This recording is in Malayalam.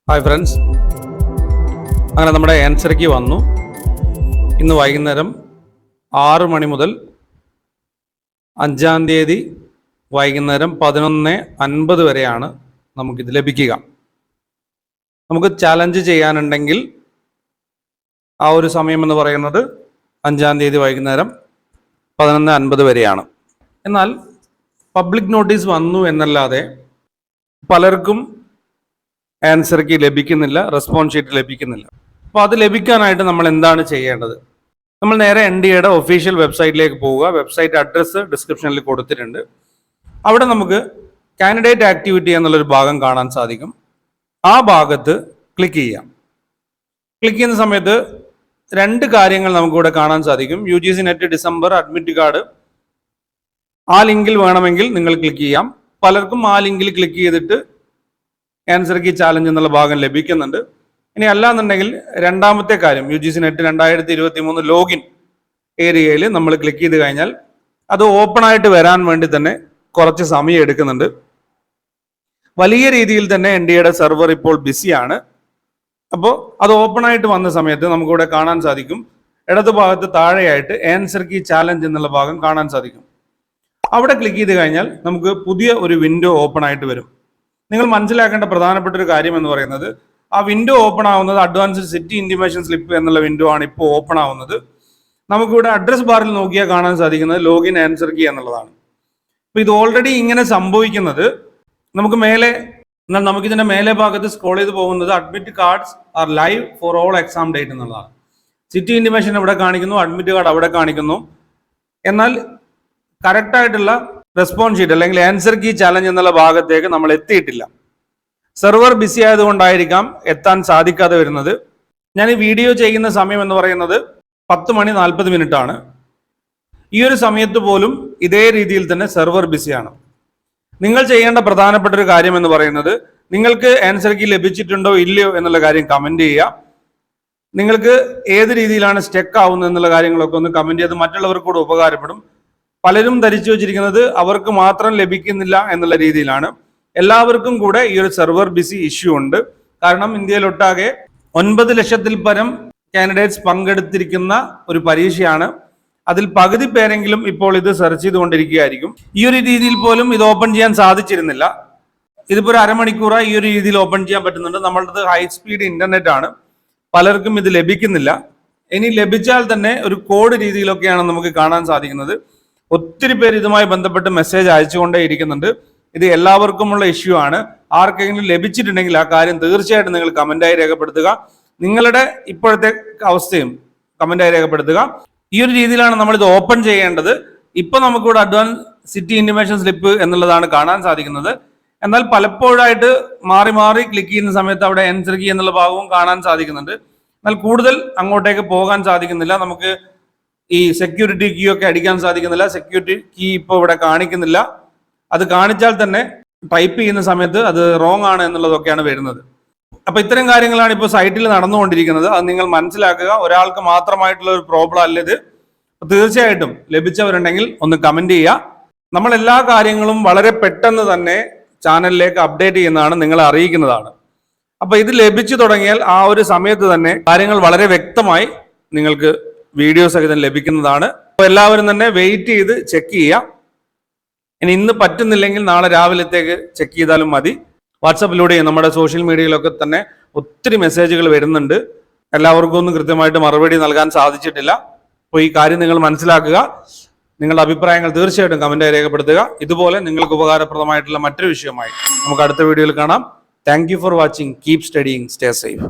ഹായ് ഫ്രണ്ട്സ്, അങ്ങനെ നമ്മുടെ ആൻസർക്ക് വന്നു. ഇന്ന് വൈകുന്നേരം 6 മണി മുതൽ 5-ാം തീയതി വൈകുന്നേരം 11:50 വരെയാണ് നമുക്കിത് ലഭിക്കുക. നമുക്ക് ചാലഞ്ച് ചെയ്യാനുണ്ടെങ്കിൽ ആ ഒരു സമയം എന്ന് പറയുന്നത് 5-ാം തീയതി വൈകുന്നേരം 11:50 വരെയാണ്. എന്നാൽ പബ്ലിക് നോട്ടീസ് വന്നു എന്നല്ലാതെ പലർക്കും ആൻസർക്ക് ലഭിക്കുന്നില്ല, റെസ്പോൺസ് ഷീറ്റ് ലഭിക്കുന്നില്ല. അപ്പോൾ അത് ലഭിക്കാനായിട്ട് നമ്മൾ എന്താണ് ചെയ്യേണ്ടത്? നമ്മൾ നേരെ NDAയുടെ ഒഫീഷ്യൽ വെബ്സൈറ്റിലേക്ക് പോവുക. വെബ്സൈറ്റ് അഡ്രസ്സ് ഡിസ്ക്രിപ്ഷനിൽ കൊടുത്തിട്ടുണ്ട്. അവിടെ നമുക്ക് കാൻഡിഡേറ്റ് ആക്ടിവിറ്റി എന്നുള്ളൊരു ഭാഗം കാണാൻ സാധിക്കും. ആ ഭാഗത്ത് ക്ലിക്ക് ചെയ്യാം. ക്ലിക്ക് ചെയ്യുന്ന സമയത്ത് 2 കാര്യങ്ങൾ നമുക്കിവിടെ കാണാൻ സാധിക്കും. UGC net December admit card. ആ ലിങ്കിൽ വേണമെങ്കിൽ നിങ്ങൾ ക്ലിക്ക് ചെയ്യാം. പലർക്കും ആ ലിങ്കിൽ ക്ലിക്ക് ചെയ്തിട്ട് ആൻസർക്ക് ചാലഞ്ച് എന്നുള്ള ഭാഗം ലഭിക്കുന്നുണ്ട്. ഇനി അല്ലാന്നുണ്ടെങ്കിൽ രണ്ടാമത്തെ കാര്യം, UGC നെറ്റ് 2023 ലോഗിൻ ഏരിയയിൽ നമ്മൾ ക്ലിക്ക് ചെയ്ത് കഴിഞ്ഞാൽ അത് ഓപ്പൺ ആയിട്ട് വരാൻ വേണ്ടി തന്നെ കുറച്ച് സമയം എടുക്കുന്നുണ്ട്. വലിയ രീതിയിൽ തന്നെ NDAയുടെ സെർവർ ഇപ്പോൾ ബിസിയാണ്. അപ്പോൾ അത് ഓപ്പൺ ആയിട്ട് വന്ന സമയത്ത് നമുക്കിവിടെ കാണാൻ സാധിക്കും, ഇടതു ഭാഗത്ത് താഴെയായിട്ട് ആൻസർക്ക് ചാലഞ്ച് എന്നുള്ള ഭാഗം കാണാൻ സാധിക്കും. അവിടെ ക്ലിക്ക് ചെയ്ത് കഴിഞ്ഞാൽ നമുക്ക് പുതിയ ഒരു വിൻഡോ ഓപ്പൺ ആയിട്ട് വരും. നിങ്ങൾ മനസ്സിലാക്കേണ്ട പ്രധാനപ്പെട്ട ഒരു കാര്യം എന്ന് പറയുന്നത്, ആ വിൻഡോ ഓപ്പൺ ആവുന്നത് അഡ്വാൻസ്ഡ് സിറ്റി ഇൻറ്റിമേഷൻ സ്ലിപ്പ് എന്നുള്ള വിൻഡോ ആണ് ഇപ്പോൾ ഓപ്പൺ ആവുന്നത്. നമുക്കിവിടെ അഡ്രസ് ബാറിൽ നോക്കിയാൽ കാണാൻ സാധിക്കുന്നത് ലോഗിൻ ആൻസർക്ക് എന്നുള്ളതാണ്. അപ്പോൾ ഇത് ഓൾറെഡി ഇങ്ങനെ സംഭവിക്കുന്നത് നമുക്ക് മേലെ, എന്നാൽ നമുക്കിതിൻ്റെ മേലെ ഭാഗത്ത് സ്ക്രോൾ ചെയ്ത് പോകുന്നത് admit cards R live for all exam date എന്നുള്ളതാണ്. സിറ്റി ഇൻറ്റിമേഷൻ ഇവിടെ കാണിക്കുന്നു, അഡ്മിറ്റ് കാർഡ് അവിടെ കാണിക്കുന്നു. എന്നാൽ കറക്റ്റായിട്ടുള്ള റെസ്പോൺസ് ഷീറ്റ് അല്ലെങ്കിൽ ആൻസർ കീ ചാലഞ്ച് എന്നുള്ള ഭാഗത്തേക്ക് നമ്മൾ എത്തിയിട്ടില്ല. സെർവർ ബിസി ആയതുകൊണ്ടായിരിക്കാം എത്താൻ സാധിക്കാതെ വരുന്നത്. ഞാൻ ഈ വീഡിയോ ചെയ്യുന്ന സമയം എന്ന് പറയുന്നത് 10:40 ആണ്. ഈ ഒരു സമയത്ത് പോലും ഇതേ രീതിയിൽ തന്നെ സെർവർ ബിസിയാണ്. നിങ്ങൾ ചെയ്യേണ്ട പ്രധാനപ്പെട്ട ഒരു കാര്യം എന്ന് പറയുന്നത്, നിങ്ങൾക്ക് ആൻസർ കീ ലഭിച്ചിട്ടുണ്ടോ ഇല്ലയോ എന്നുള്ള കാര്യം കമന്റ് ചെയ്യുക. നിങ്ങൾക്ക് ഏത് രീതിയിലാണ് സ്റ്റക്ക് ആവുന്നത് എന്നുള്ള കാര്യങ്ങളൊക്കെ ഒന്ന് കമന്റ് ചെയ്ത് മറ്റുള്ളവർക്ക് കൂടെ ഉപകാരപ്പെടും. പലരും ധരിച്ചു വെച്ചിരിക്കുന്നത് അവർക്ക് മാത്രം ലഭിക്കുന്നില്ല എന്നുള്ള രീതിയിലാണ്. എല്ലാവർക്കും കൂടെ ഈ ഒരു സെർവർ ബിസി ഇഷ്യൂ ഉണ്ട്. കാരണം ഇന്ത്യയിലൊട്ടാകെ 9 ലക്ഷത്തിൽ പരം കാൻഡിഡേറ്റ്സ് പങ്കെടുത്തിരിക്കുന്ന ഒരു പരീക്ഷയാണ്. അതിൽ പകുതി പേരെങ്കിലും ഇപ്പോൾ ഇത് സെർച്ച് ചെയ്തുകൊണ്ടിരിക്കുകയായിരിക്കും. ഈ ഒരു രീതിയിൽ പോലും ഇത് ഓപ്പൺ ചെയ്യാൻ സാധിച്ചിരുന്നില്ല. ഇതിപ്പോൾ ഒരു അരമണിക്കൂറായി ഈ ഒരു രീതിയിൽ ഓപ്പൺ ചെയ്യാൻ പറ്റുന്നുണ്ട്. നമ്മളുടെ ഹൈ സ്പീഡ് ഇന്റർനെറ്റ് ആണ്, പലർക്കും ഇത് ലഭിക്കുന്നില്ല. ഇനി ലഭിച്ചാൽ തന്നെ ഒരു കോഡ് രീതിയിലൊക്കെയാണ് നമുക്ക് കാണാൻ സാധിക്കുന്നത്. ഒത്തിരി പേര് ഇതുമായി ബന്ധപ്പെട്ട് മെസ്സേജ് അയച്ചുകൊണ്ടേ ഇരിക്കുന്നുണ്ട്. ഇത് എല്ലാവർക്കുമുള്ള ഇഷ്യൂ ആണ്. ആർക്കെങ്കിലും ലഭിച്ചിട്ടുണ്ടെങ്കിൽ ആ കാര്യം തീർച്ചയായിട്ടും നിങ്ങൾ കമന്റായി രേഖപ്പെടുത്തുക. നിങ്ങളുടെ ഇപ്പോഴത്തെ അവസ്ഥയും കമന്റായി രേഖപ്പെടുത്തുക. ഈ ഒരു രീതിയിലാണ് നമ്മൾ ഇത് ഓപ്പൺ ചെയ്യേണ്ടത്. ഇപ്പൊ നമുക്കിവിടെ അഡ്വാൻസ് സിറ്റി ഇൻറ്റിമേഷൻ സ്ലിപ്പ് എന്നുള്ളതാണ് കാണാൻ സാധിക്കുന്നത്. എന്നാൽ പലപ്പോഴായിട്ട് മാറി മാറി ക്ലിക്ക് ചെയ്യുന്ന സമയത്ത് അവിടെ ആൻസർ കീ എന്നുള്ള ഭാഗവും കാണാൻ സാധിക്കുന്നുണ്ട്. എന്നാൽ കൂടുതൽ അങ്ങോട്ടേക്ക് പോകാൻ സാധിക്കുന്നില്ല. നമുക്ക് ഈ സെക്യൂരിറ്റി കീ ഒക്കെ അടിക്കാൻ സാധിക്കുന്നില്ല. സെക്യൂരിറ്റി കീ ഇപ്പോൾ ഇവിടെ കാണിക്കുന്നില്ല. അത് കാണിച്ചാൽ തന്നെ ടൈപ്പ് ചെയ്യുന്ന സമയത്ത് അത് റോങ് ആണ് എന്നുള്ളതൊക്കെയാണ് വരുന്നത്. അപ്പൊ ഇത്തരം കാര്യങ്ങളാണ് ഇപ്പോൾ സൈറ്റിൽ നടന്നുകൊണ്ടിരിക്കുന്നത്. അത് നിങ്ങൾ മനസ്സിലാക്കുക. ഒരാൾക്ക് മാത്രമായിട്ടുള്ള ഒരു പ്രോബ്ലം അല്ല ഇത്. തീർച്ചയായിട്ടും ലഭിച്ചവരുണ്ടെങ്കിൽ ഒന്ന് കമന്റ് ചെയ്യുക. നമ്മൾ എല്ലാ കാര്യങ്ങളും വളരെ പെട്ടെന്ന് തന്നെ ചാനലിലേക്ക് അപ്ഡേറ്റ് ചെയ്യുന്നതാണ്, നിങ്ങളെ അറിയിക്കുന്നതാണ്. അപ്പൊ ഇത് ലഭിച്ചു തുടങ്ങിയാൽ ആ ഒരു സമയത്ത് തന്നെ കാര്യങ്ങൾ വളരെ വ്യക്തമായി നിങ്ങൾക്ക് വീഡിയോസ് ഒക്കെ തന്നെ ലഭിക്കുന്നതാണ്. അപ്പോൾ എല്ലാവരും തന്നെ വെയിറ്റ് ചെയ്ത് ചെക്ക് ചെയ്യാം. ഇനി ഇന്ന് പറ്റുന്നില്ലെങ്കിൽ നാളെ രാവിലത്തേക്ക് ചെക്ക് ചെയ്താലും മതി. വാട്സപ്പിലൂടെയും നമ്മുടെ സോഷ്യൽ മീഡിയയിലൊക്കെ തന്നെ ഒത്തിരി മെസ്സേജുകൾ വരുന്നുണ്ട്. എല്ലാവർക്കും ഒന്നും കൃത്യമായിട്ട് മറുപടി നൽകാൻ സാധിച്ചിട്ടില്ല. അപ്പോൾ ഈ കാര്യം നിങ്ങൾ മനസ്സിലാക്കുക. നിങ്ങളുടെ അഭിപ്രായങ്ങൾ തീർച്ചയായിട്ടും കമന്റായി രേഖപ്പെടുത്തുക. ഇതുപോലെ നിങ്ങൾക്ക് ഉപകാരപ്രദമായിട്ടുള്ള മറ്റൊരു വിഷയമായി നമുക്ക് അടുത്ത വീഡിയോയിൽ കാണാം. Thank you for watching. Keep studying. Stay safe.